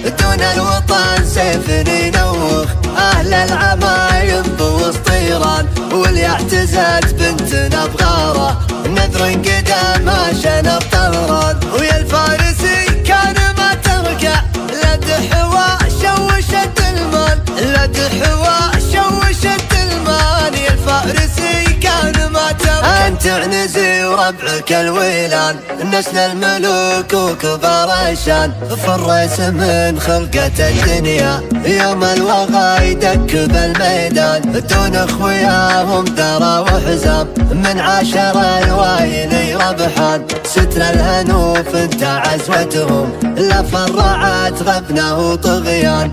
دون الوطن سيف ينوخ. أهل العمايم بوسط إيران واللي اعتزت بنتنا بغارة، نذر قدام عشان بطهران. ويا الفارسي كان ما تركع لد حوا شوشت المان، لد حوا شوشت المان. يا الفارسي كان ما تركع. أنت عنزي وربعك الويلان، نسل الملوك وكبار الشان. فرس من خلقة الدنيا يوم الوغى يدك بالميدان. دون اخوياهم ثرى وحزام من عشر الوايل ربحان. ستر الهنوف انت عزوتهم لا فرعت غبنه وطغيان.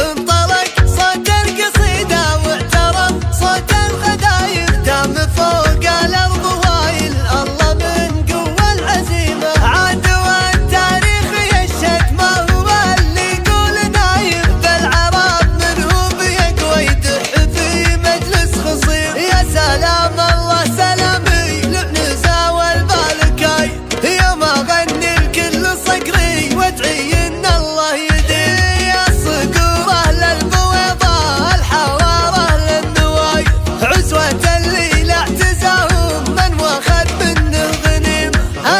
انطلق صوت القصيدة واعترف صوت الخدايم، دام فوق الارض وايل الله من قوة العزيمة. عدوى التاريخ يشهد ما هو اللي يقول نايم، بالعرب منه بيقوى يدح في مجلس خصيم. يا سلام الله سلامي لعنزة والبالكاي، يوم اغني الكل صقري وادعي ان الله يدي. يا صقور اهل البويضاء الحوار اهل النواي، عزوة الليل اعتزاهم من واخذ منه غنيم.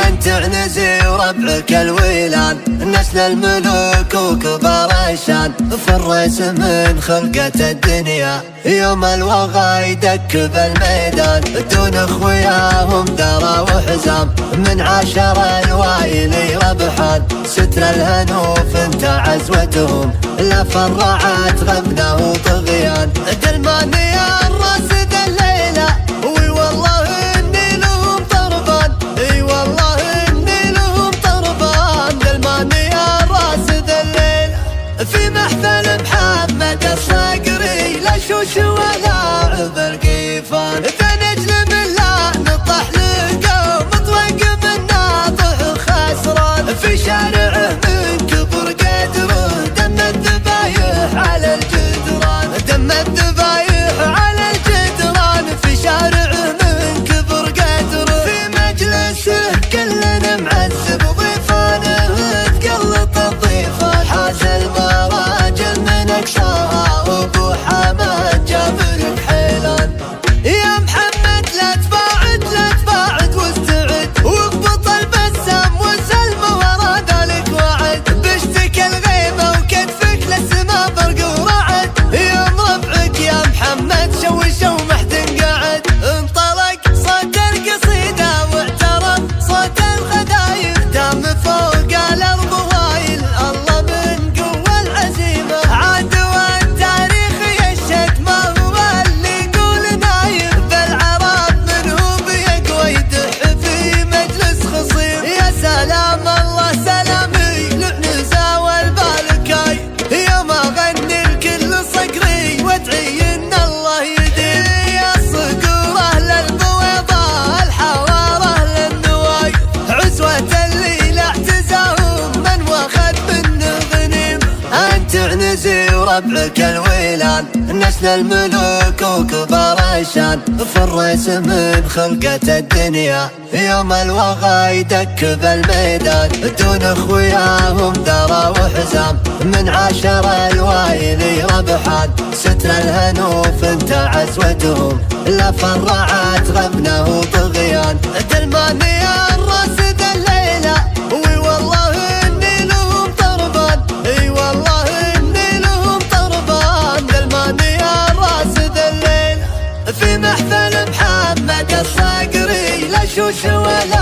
انت عنزي وربعك الويلان، نسل الملوك وكبار الشان. فرس من خلقة الدنيا يوم الوغى يدك بالميدان. دون اخوياهم ثرى وحزام من عشر الوايل ربحان. ستر الهنوف انت عزوتهم لا فرعت غبنه وطغيان. دلماني الراسد الليلة وي والله اني لهم طربان، اي والله اني لهم طربان. دلماني الراسد الليلة في محفل محمد الصقري، لا شوش ولا عذر قيفان. فنجل من لا نطح لقوم مطوق من ناطح خسران. في شارعه من كبر قدره دم الذبايح على الجدران، دم الذبايح على الجدران. في شارعه من كبر قدره في مجلسه كلنا معذب ضيفانه تقلط الضيفان. حاز المراجل من اقصاها وابو حمد جابر بحيلان. يا محمد لا تباعد لا تباعد واستعد واضبط البسام وسلم ورا ذلك وعد. بشتك الغيبة وكتفك للسما برق ورعد، يوم ربعك يا محمد شوش ومحد قعد. انطلق صوت القصيدة واعترف صوت الخدايم، دام فوق الارض وايل الله من قوة العزيمة. عدوى التاريخ يشهد ما هو اللي يقول نايم، بالعرب منه بيقوى يدح في مجلس خصيم. يا سلام الله سلامي لعنزة والبالكاي، يوم اغني الكل صقري وادعي ان الله يدي. يا صقور اهل البويضاء الحوار اهل النواي، عزوة الليل اعتزاهم من واخذ منه غنيم. انت عنزي وربعك الويلان، نسل الملوك وكبار الشان. فرس من خلقة الدنيا يوم الوغى يدك بالميدان. دون اخوياهم ثرى وحزام من عشر الوايل ربحان. ستر الهنوف انت عزوتهم لا فرعت غبنه وطغيان. دلماني الراسد الليلة وي والله اني لهم طربان، اي والله اني لهم طربان. دلماني الراسد الليلة في محفل محمد الصقري، لا شوش ولا